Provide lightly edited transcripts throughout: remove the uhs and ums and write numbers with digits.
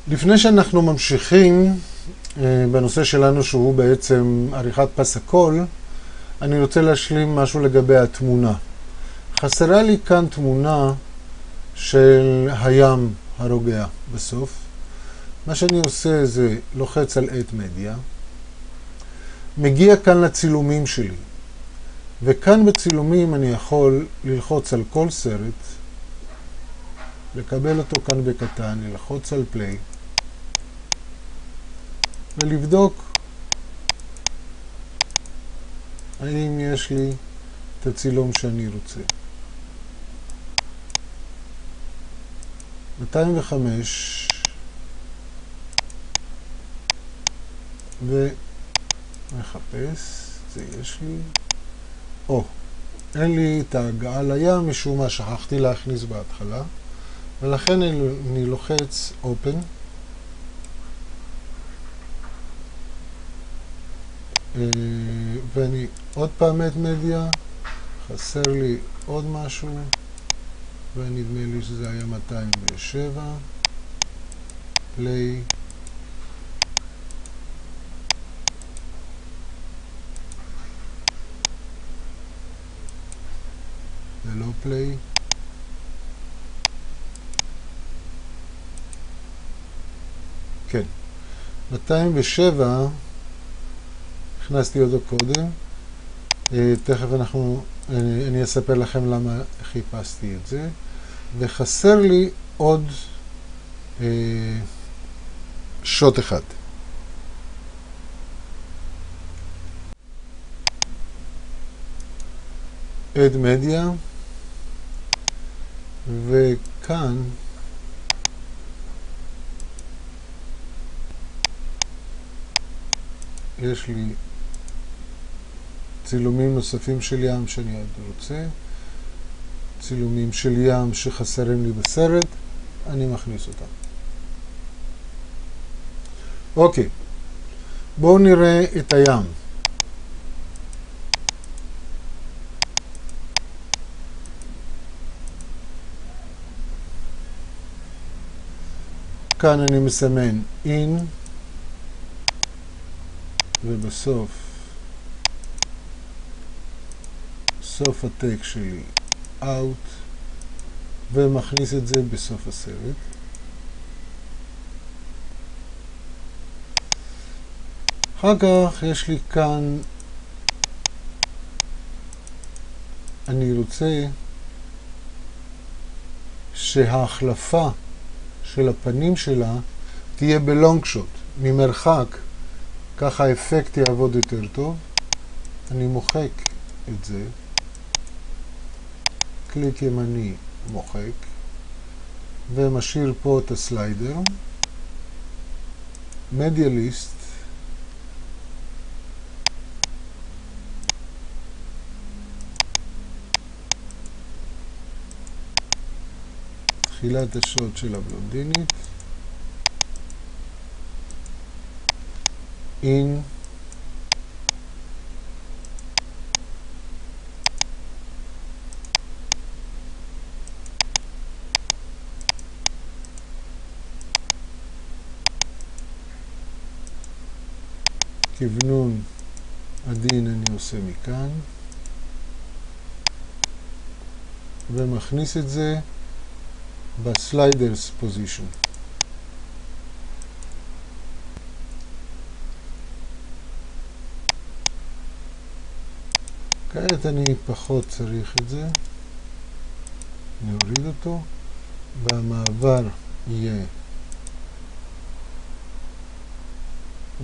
לפני שאנחנו ממשיכים בנושא שלנו שהוא בעצם עריכת פס הקול, אני רוצה להשלים משהו לגבי התמונה. חסרה לי כאן תמונה של הים הרוגע בסוף. מה שאני עושה זה לוחץ על Add Media, מגיע כאן לצילומים שלי, וכאן בצילומים אני יכול ללחוץ על כל סרט, לקבל אותו כאן בקטן, ללחוץ על play, ולבדוק האם יש לי את הצילום שאני רוצה. 205 ומחפש, זה יש לי. אין לי את ההגעה לים, משום מה שכחתי להכניס בהתחלה, ולכן אני לוחץ Open, ואני עוד פעם Add Media, חסר לי עוד משהו, ונדמה לי שזה היה 207, Play, זה לא Play, כן, 207, הכנסתי אותו קודם, תכף אני אספר לכם למה חיפשתי את זה, וחסר לי עוד שוט אחד. Add Media, וכאן יש לי צילומים נוספים של ים שאני עוד רוצה, צילומים של ים שחסרים לי בסרט, אני מכניס אותם. אוקיי, בואו נראה את הים. כאן אני מסמן in, ובסוף, סוף הטקסט שלי out, ומכניס את זה בסוף הסרט. אחר כך יש לי כאן, אני רוצה שההחלפה של הפנים שלה תהיה בלונג שוט, ממרחק, ככה האפקט יעבוד יותר טוב. אני מוחק את זה, קליק ימני מוחק, ומשאיר פה את הסליידר, מדיה ליסט, תחילת השוט של הבלונדינית, in, כיוונון עדין אני עושה מכאן, ומכניס את זה בסליידרס פוזישן. כעת אני פחות צריך את זה, אני אוריד אותו, והמעבר יהיה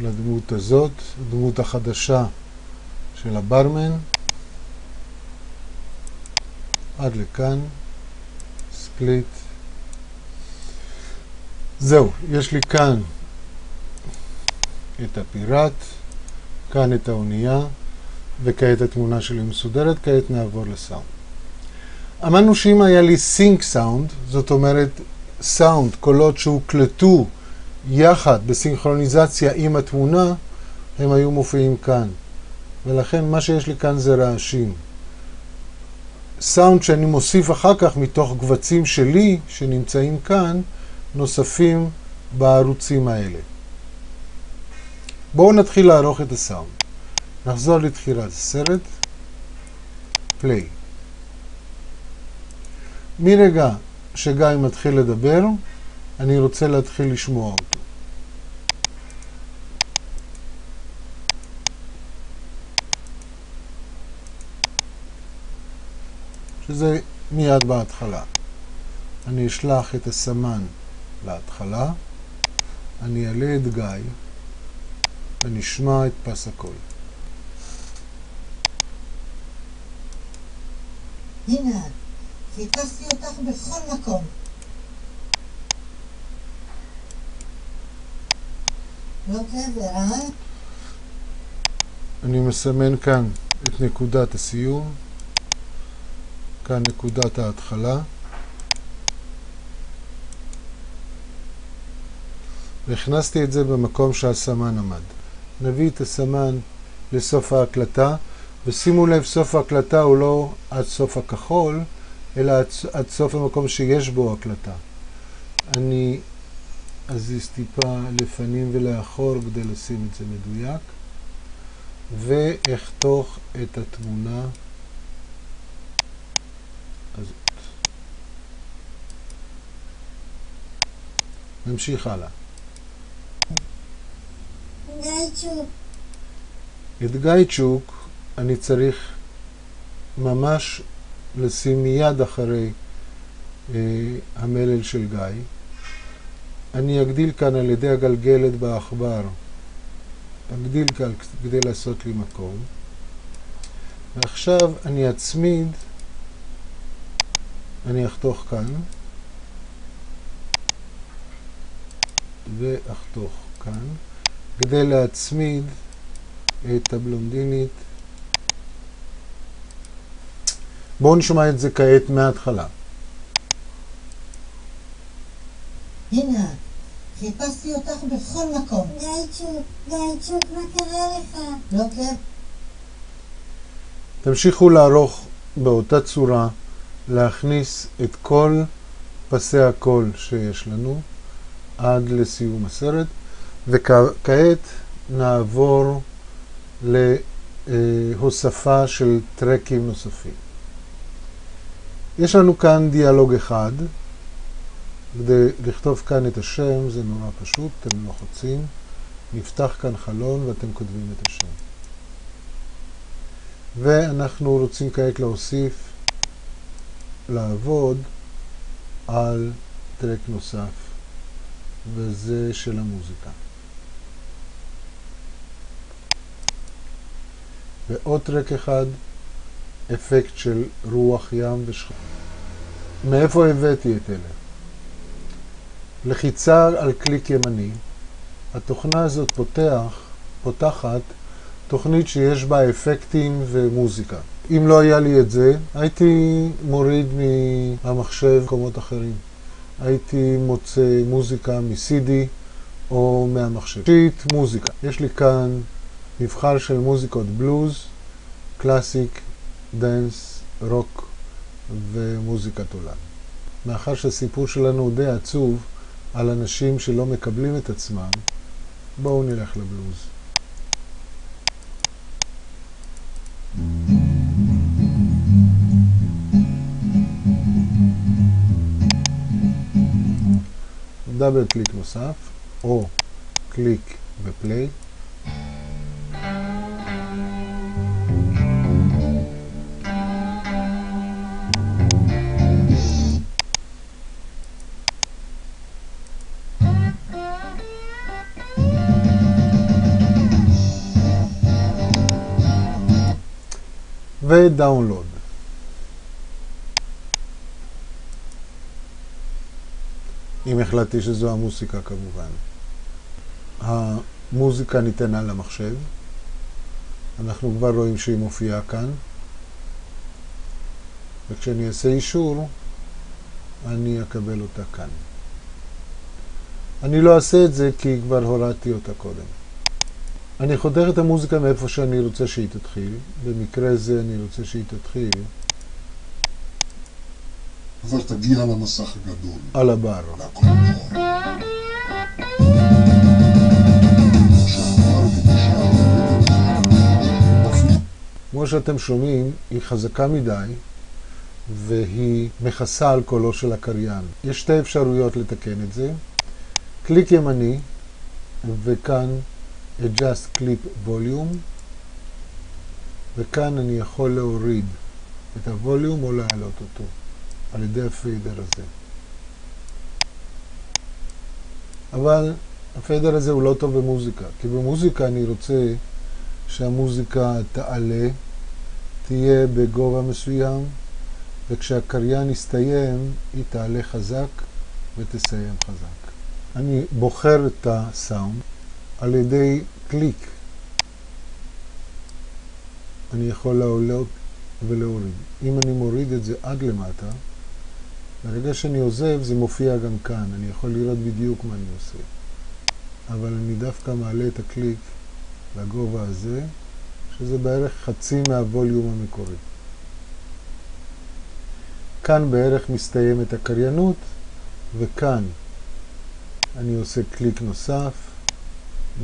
לדמות הזאת, הדמות החדשה של הברמן, עד לכאן, ספליט. זהו, יש לי כאן את הפיראט, כאן את האונייה, וכעת התמונה שלי מסודרת. כעת נעבור לסאונד. אמרנו שאם היה לי סינק סאונד, זאת אומרת סאונד, קולות שהוקלטו יחד בסינכרוניזציה עם התמונה, הם היו מופיעים כאן. ולכן מה שיש לי כאן זה רעשים. סאונד שאני מוסיף אחר כך מתוך קבצים שלי שנמצאים כאן, נוספים בערוצים האלה. בואו נתחיל לערוך את הסאונד. נחזור לתחילת הסרט. פליי. מרגע שגיא מתחיל לדבר, אני רוצה להתחיל לשמוע אותו. שזה מיד בהתחלה. אני אשלח את הסמן להתחלה, אני אעלה את גיא ונשמע את פס הקול. הנה, חיפשתי אותך בכל מקום. לא קבר, אה? אני מסמן כאן את נקודת הסיום, כאן נקודת ההתחלה, והכנסתי את זה במקום שהסמן עמד. נביא את הסמן לסוף ההקלטה, ושימו לב, סוף ההקלטה הוא לא עד סוף הכחול, אלא עד סוף המקום שיש בו הקלטה. אני אזיז טיפה לפנים ולאחור כדי לשים את זה מדויק, ואחתוך את התמונה הזאת. נמשיך הלאה. גייצ'וק. את גייצ'וק אני צריך ממש לשים מיד אחרי המלל של גיא. אני אגדיל כאן על ידי הגלגלת בעכבר. אגדיל כאן כדי לעשות לי מקום. ועכשיו אני אצמיד, אני אחתוך כאן, ואחתוך כאן, כדי להצמיד את הבלונדינית. בואו נשמע את זה כעת מההתחלה. הנה, חיפשתי אותך בכל מקום. גייצ'וק, מה קרה לך? לא קבר. תמשיכו לערוך באותה צורה, להכניס את כל פסי הקול שיש לנו עד לסיום הסרט, וכעת נעבור להוספה של טרקים נוספים. יש לנו כאן דיאלוג אחד. כדי לכתוב כאן את השם זה נורא פשוט, אתם לוחצים, נפתח כאן חלון ואתם כותבים את השם. ואנחנו רוצים כעת להוסיף, לעבוד על טרק נוסף, וזה של המוזיקה. ועוד טרק אחד, אפקט של רוח ים ושכנות. מאיפה הבאתי את אלה? לחיצה על קליק ימני. התוכנה הזאת פותחת תוכנית שיש בה אפקטים ומוזיקה. אם לא היה לי את זה, הייתי מוריד מהמחשב מקומות אחרים. הייתי מוצא מוזיקה מ-CD או מהמחשב. שיט מוזיקה. יש לי כאן מבחר של מוזיקות בלוז, קלאסיק, דנס, רוק ומוזיקת עולם. מאחר שהסיפור שלנו הוא די עצוב על אנשים שלא מקבלים את עצמם, בואו נלך לבלוז. דאבל קליק נוסף, או קליק ופליי. ודאונלוד. אם החלטתי שזו המוסיקה כמובן. המוזיקה ניתנה למחשב. אנחנו כבר רואים שהיא מופיעה כאן. וכשאני אעשה אישור, אני אקבל אותה כאן. אני לא אעשה את זה כי כבר הורדתי אותה קודם. אני חותך את המוזיקה מאיפה שאני רוצה שהיא תתחיל. במקרה זה אני רוצה שהיא תתחיל אבל תגיע למסך הגדול. על הבר. לקולנוע. כמו שאתם שומעים, היא חזקה מדי, והיא מכסה על קולו של הקריין. יש שתי אפשרויות לתקן את זה. קליק ימני, וכאן Adjust Clip Volume, וכאן אני יכול להוריד את הווליום או להעלות אותו על ידי הפיידר הזה. אבל הפיידר הזה הוא לא טוב במוזיקה, כי במוזיקה אני רוצה שהמוזיקה תעלה, תהיה בגובה מסוים, וכשהקריין יסתיים, היא תעלה חזק ותסיים חזק. אני בוחר את הסאונד על ידי קליק. אני יכול לעלות ולהוריד. אם אני מוריד את זה עד למטה, ברגע שאני עוזב זה מופיע גם כאן. אני יכול לראות בדיוק מה אני עושה. אבל אני דווקא מעלה את הקליק לגובה הזה, שזה בערך חצי מהווליום המקורי. כאן בערך מסתיימת הקריינות, וכאן אני עושה קליק נוסף,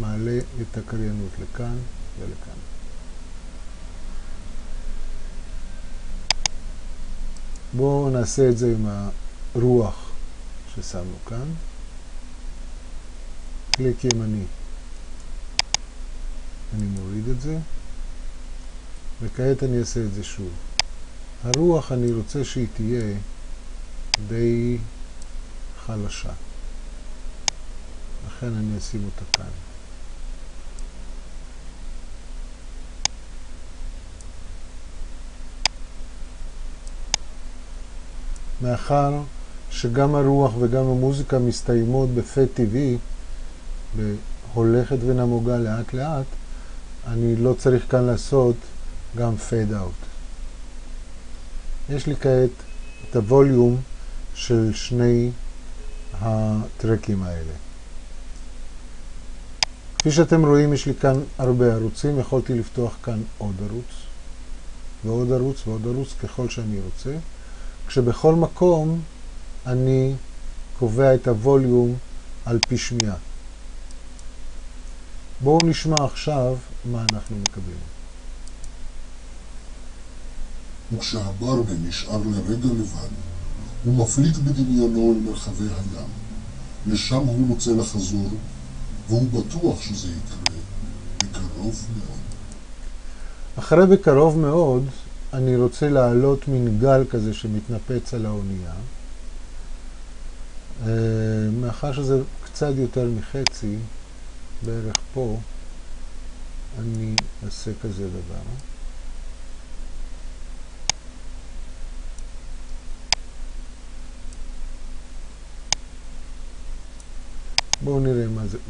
מעלה את הקריינות לכאן ולכאן. בואו נעשה את זה עם הרוח ששמנו כאן. קליק ימני. אני מוריד את זה, וכעת אני אעשה את זה שוב. הרוח אני רוצה שהיא תהיה די חלשה. לכן אני אשים אותה כאן. מאחר שגם הרוח וגם המוזיקה מסתיימות בפד טבעי, בהולכת ונמוגה לאט לאט, אני לא צריך כאן לעשות גם פד אאוט. יש לי כעת את הווליום של שני הטרקים האלה. כפי שאתם רואים, יש לי כאן הרבה ערוצים. יכולתי לפתוח כאן עוד ערוץ, ועוד ערוץ ועוד ערוץ ככל שאני רוצה. כשבכל מקום אני קובע את הווליום על פי שמיעה. בואו נשמע עכשיו מה אנחנו מקבלים. וכשהברמן נשאר לרגע לבד, הוא מפליט בדמיונו אל מרחבי הים. לשם הוא רוצה לחזור, והוא בטוח שזה יקרה בקרוב מאוד. אחרי בקרוב מאוד, אני רוצה להעלות מין גל כזה שמתנפץ על האונייה. מאחר שזה קצת יותר מחצי, בערך פה, אני אעשה כזה דבר. בואו נראה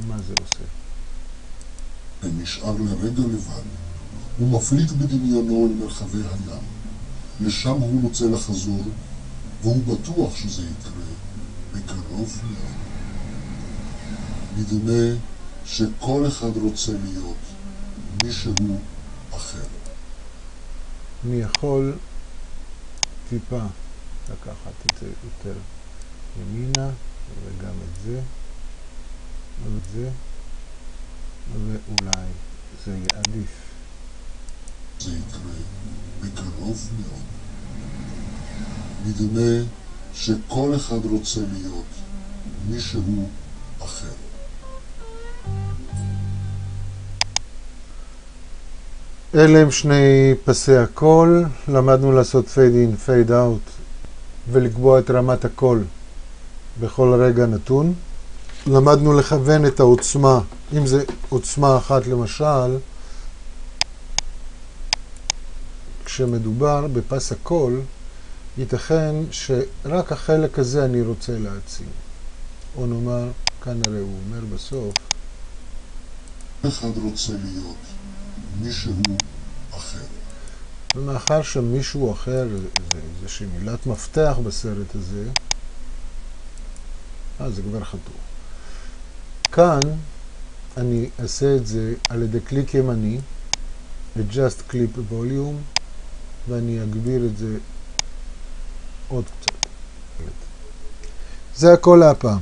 מה זה עושה. ונשאר לרגע לבד. הוא מפליט בדמיונו אל מרחבי הים. לשם הוא רוצה לחזור, והוא בטוח שזה יקרה בקרוב מאוד. נדמה שכל אחד רוצה להיות מישהו אחר. אני יכול טיפה לקחת את זה יותר ימינה, וגם את זה, ואת זה, ואולי זה יהיה עדיף. זה יקרה בקרוב מאוד. נדמה שכל אחד רוצה להיות מישהו אחר. אלה הם שני פסי הקול. למדנו לעשות פייד אין, פייד אאוט, ולקבוע את רמת הקול בכל רגע נתון. למדנו לכוון את העוצמה. אם זה עוצמה אחת למשל, כשמדובר בפס הקול, ייתכן שרק החלק הזה אני רוצה להעצים. או נאמר, כנראה הוא אומר בסוף, אחד רוצה להיות מישהו אחר. ומאחר שמישהו אחר זה איזושהי מילת מפתח בסרט הזה, זה כבר חתוך. כאן אני אעשה את זה על ידי קליק ימני, Adjust Clip Volume, ואני אגביר את זה עוד קצת. זה הכל להפעם.